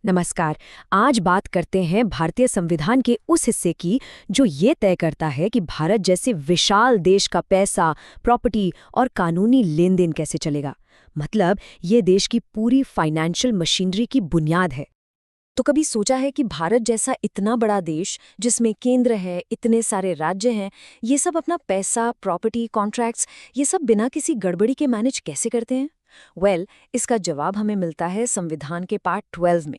नमस्कार। आज बात करते हैं भारतीय संविधान के उस हिस्से की जो ये तय करता है कि भारत जैसे विशाल देश का पैसा, प्रॉपर्टी और कानूनी लेन देन कैसे चलेगा। मतलब ये देश की पूरी फाइनेंशियल मशीनरी की बुनियाद है। तो कभी सोचा है कि भारत जैसा इतना बड़ा देश जिसमें केंद्र है, इतने सारे राज्य हैं, ये सब अपना पैसा, प्रॉपर्टी, कॉन्ट्रैक्ट्स ये सब बिना किसी गड़बड़ी के मैनेज कैसे करते हैं? इसका जवाब हमें मिलता है संविधान के पार्ट 12 में।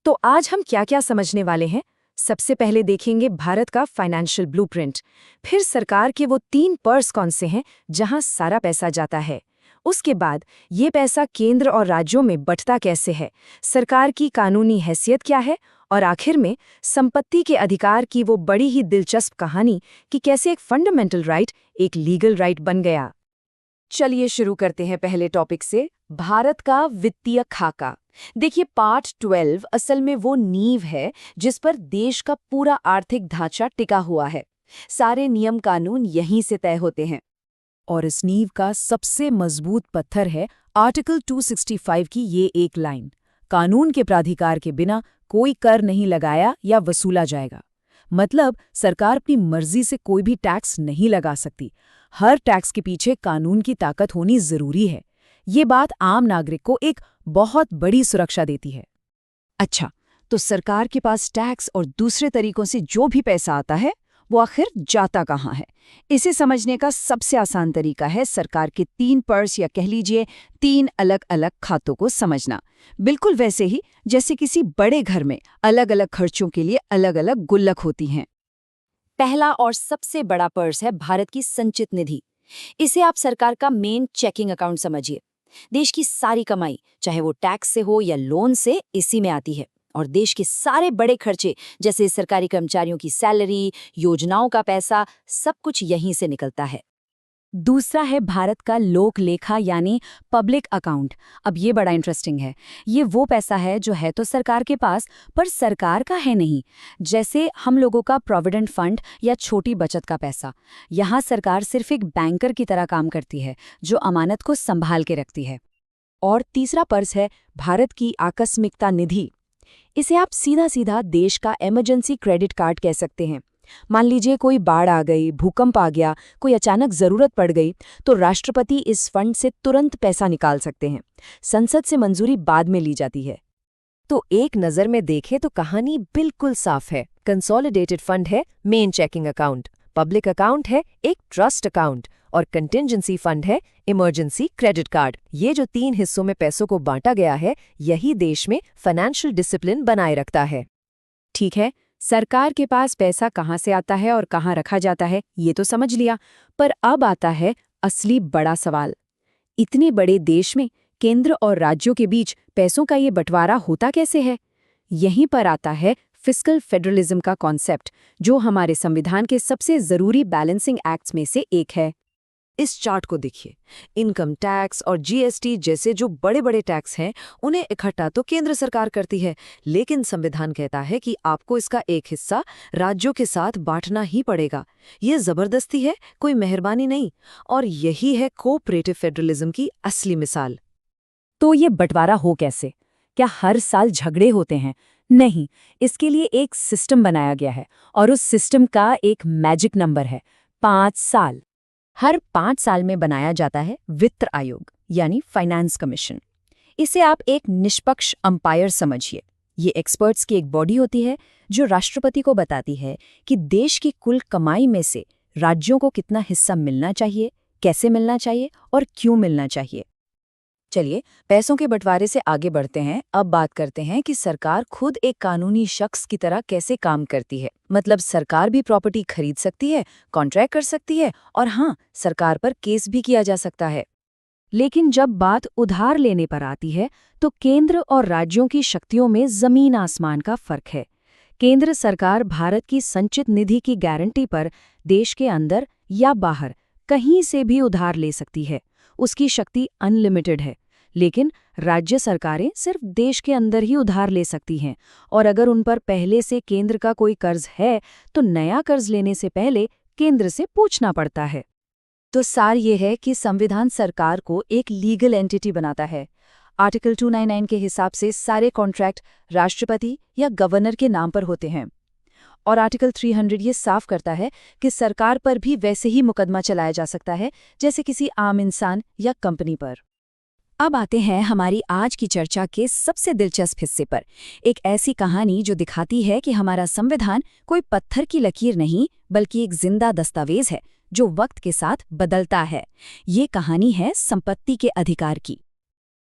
तो आज हम क्या क्या समझने वाले हैं? सबसे पहले देखेंगे भारत का फाइनेंशियल ब्लूप्रिंट, फिर सरकार के वो 3 पर्स कौन से हैं जहां सारा पैसा जाता है। उसके बाद ये पैसा केंद्र और राज्यों में बंटता कैसे है, सरकार की कानूनी हैसियत क्या है, और आखिर में संपत्ति के अधिकार की वो बड़ी ही दिलचस्प कहानी कि कैसे एक फंडामेंटल राइट एक लीगल राइट बन गया। चलिए शुरू करते हैं पहले टॉपिक से, भारत का वित्तीय खाका। देखिए, पार्ट 12 असल में वो नींव है जिस पर देश का पूरा आर्थिक ढांचा टिका हुआ है। सारे नियम कानून यहीं से तय होते हैं। और इस नींव का सबसे मजबूत पत्थर है आर्टिकल 265 की ये एक लाइन, कानून के प्राधिकार के बिना कोई कर नहीं लगाया या वसूला जाएगा। मतलब सरकार अपनी मर्जी से कोई भी टैक्स नहीं लगा सकती। हर टैक्स के पीछे कानून की ताकत होनी जरूरी है। ये बात आम नागरिक को एक बहुत बड़ी सुरक्षा देती है। अच्छा, तो सरकार के पास टैक्स और दूसरे तरीकों से जो भी पैसा आता है वो आखिर जाता कहाँ है? इसे समझने का सबसे आसान तरीका है सरकार के 3 पर्स या कह लीजिए 3 अलग अलग खातों को समझना। बिल्कुल वैसे ही जैसे किसी बड़े घर में अलग अलग खर्चों के लिए अलग अलग गुल्लक होती हैं। पहला और सबसे बड़ा पर्स है भारत की संचित निधि। इसे आप सरकार का मेन चेकिंग अकाउंट समझिए। देश की सारी कमाई, चाहे वो टैक्स से हो या लोन से, इसी में आती है। और देश के सारे बड़े खर्चे जैसे सरकारी कर्मचारियों की सैलरी, योजनाओं का पैसा, सब कुछ यहीं से निकलता है। दूसरा है भारत का लोक लेखा यानी पब्लिक अकाउंट। अब ये बड़ा इंटरेस्टिंग है। ये वो पैसा है जो है तो सरकार के पास, पर सरकार का है नहीं। जैसे हम लोगों का प्रोविडेंट फंड या छोटी बचत का पैसा। यहाँ सरकार सिर्फ एक बैंकर की तरह काम करती है जो अमानत को संभाल के रखती है। और तीसरा पर्स है भारत की आकस्मिकता निधि। इसे आप सीधा सीधा देश का इमरजेंसी क्रेडिट कार्ड कह सकते हैं। मान लीजिए कोई बाढ़ आ गई, भूकंप आ गया, कोई अचानक जरूरत पड़ गई, तो राष्ट्रपति इस फंड से तुरंत पैसा निकाल सकते हैं। संसद से मंजूरी बाद में ली जाती है। तो एक नजर में देखें तो कहानी बिल्कुल साफ है। कंसोलिडेटेड फंड है main checking account, public account है एक ट्रस्ट अकाउंट, और कंटिजेंसी फंड है इमरजेंसी क्रेडिट कार्ड। ये जो 3 हिस्सों में पैसों को बांटा गया है, यही देश में फाइनेंशियल डिसिप्लिन बनाए रखता है। ठीक है, सरकार के पास पैसा कहाँ से आता है और कहाँ रखा जाता है ये तो समझ लिया, पर अब आता है असली बड़ा सवाल। इतने बड़े देश में केंद्र और राज्यों के बीच पैसों का ये बंटवारा होता कैसे है? यहीं पर आता है फिस्कल फेडरलिज्म का कॉन्सेप्ट, जो हमारे संविधान के सबसे जरूरी बैलेंसिंग एक्ट्स में से एक है। इस चार्ट को देखिए। इनकम टैक्स और जीएसटी जैसे जो बड़े बड़े टैक्स हैं, उन्हें इकट्ठा तो केंद्र सरकार करती है, लेकिन संविधान कहता है कि आपको इसका एक हिस्सा राज्यों के साथ बांटना ही पड़ेगा। ये जबरदस्ती है, कोई मेहरबानी नहीं। और यही है कोऑपरेटिव फेडरलिज्म की असली मिसाल। तो ये बंटवारा हो कैसे? क्या हर साल झगड़े होते हैं? नहीं, इसके लिए एक सिस्टम बनाया गया है, और उस सिस्टम का एक मैजिक नंबर है 5 साल। हर 5 साल में बनाया जाता है वित्त आयोग यानी फाइनेंस कमीशन। इसे आप एक निष्पक्ष अंपायर समझिए। ये एक्सपर्ट्स की एक बॉडी होती है जो राष्ट्रपति को बताती है कि देश की कुल कमाई में से राज्यों को कितना हिस्सा मिलना चाहिए, कैसे मिलना चाहिए और क्यों मिलना चाहिए। चलिए, पैसों के बंटवारे से आगे बढ़ते हैं। अब बात करते हैं कि सरकार खुद एक कानूनी शख्स की तरह कैसे काम करती है। मतलब सरकार भी प्रॉपर्टी खरीद सकती है, कॉन्ट्रैक्ट कर सकती है, और हाँ, सरकार पर केस भी किया जा सकता है। लेकिन जब बात उधार लेने पर आती है तो केंद्र और राज्यों की शक्तियों में जमीन आसमान का फर्क है। केंद्र सरकार भारत की संचित निधि की गारंटी पर देश के अंदर या बाहर कहीं से भी उधार ले सकती है। उसकी शक्ति अनलिमिटेड है। लेकिन राज्य सरकारें सिर्फ देश के अंदर ही उधार ले सकती हैं, और अगर उन पर पहले से केंद्र का कोई कर्ज है तो नया कर्ज लेने से पहले केंद्र से पूछना पड़ता है। तो सार ये है कि संविधान सरकार को एक लीगल एंटिटी बनाता है। आर्टिकल 299 के हिसाब से सारे कॉन्ट्रैक्ट राष्ट्रपति या गवर्नर के नाम पर होते हैं। और आर्टिकल 300 ये साफ करता है कि सरकार पर भी वैसे ही मुकदमा चलाया जा सकता है जैसे किसी आम इंसान या कंपनी पर। अब आते हैं हमारी आज की चर्चा के सबसे दिलचस्प हिस्से पर, एक ऐसी कहानी जो दिखाती है कि हमारा संविधान कोई पत्थर की लकीर नहीं बल्कि एक जिंदा दस्तावेज है जो वक्त के साथ बदलता है। ये कहानी है संपत्ति के अधिकार की।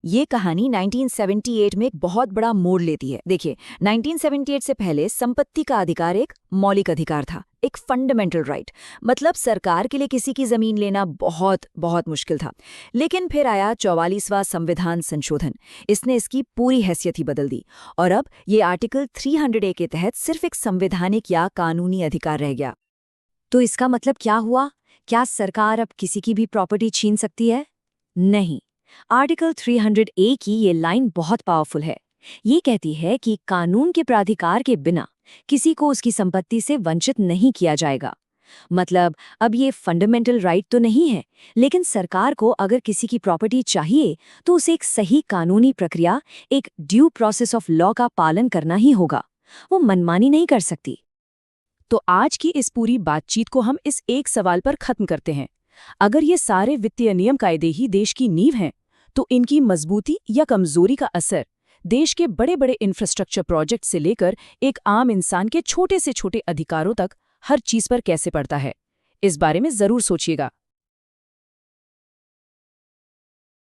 ये कहानी 1978 में एक बहुत बड़ा मोड़ लेती है। देखिए, 1978 से पहले संपत्ति का अधिकार एक मौलिक अधिकार था, एक फंडामेंटल राइट। मतलब सरकार के लिए किसी की जमीन लेना बहुत बहुत मुश्किल था। लेकिन फिर आया 44वां संविधान संशोधन। इसने इसकी पूरी हैसियत ही बदल दी और अब ये आर्टिकल 300A के तहत सिर्फ एक संवैधानिक या कानूनी अधिकार रह गया। तो इसका मतलब क्या हुआ? क्या सरकार अब किसी की भी प्रॉपर्टी छीन सकती है? नहीं। आर्टिकल 300A की ये लाइन बहुत पावरफुल है। ये कहती है कि कानून के प्राधिकार के बिना किसी को उसकी संपत्ति से वंचित नहीं किया जाएगा। मतलब अब ये फंडामेंटल राइट तो नहीं है, लेकिन सरकार को अगर किसी की प्रॉपर्टी चाहिए तो उसे एक सही कानूनी प्रक्रिया, एक ड्यू प्रोसेस ऑफ लॉ का पालन करना ही होगा। वो मनमानी नहीं कर सकती। तो आज की इस पूरी बातचीत को हम इस एक सवाल पर खत्म करते हैं। अगर ये सारे वित्तीय नियम कायदे ही देश की नींव हैं, तो इनकी मजबूती या कमजोरी का असर देश के बड़े बड़े इंफ्रास्ट्रक्चर प्रोजेक्ट से लेकर एक आम इंसान के छोटे से छोटे अधिकारों तक हर चीज पर कैसे पड़ता है? इस बारे में जरूर सोचिएगा।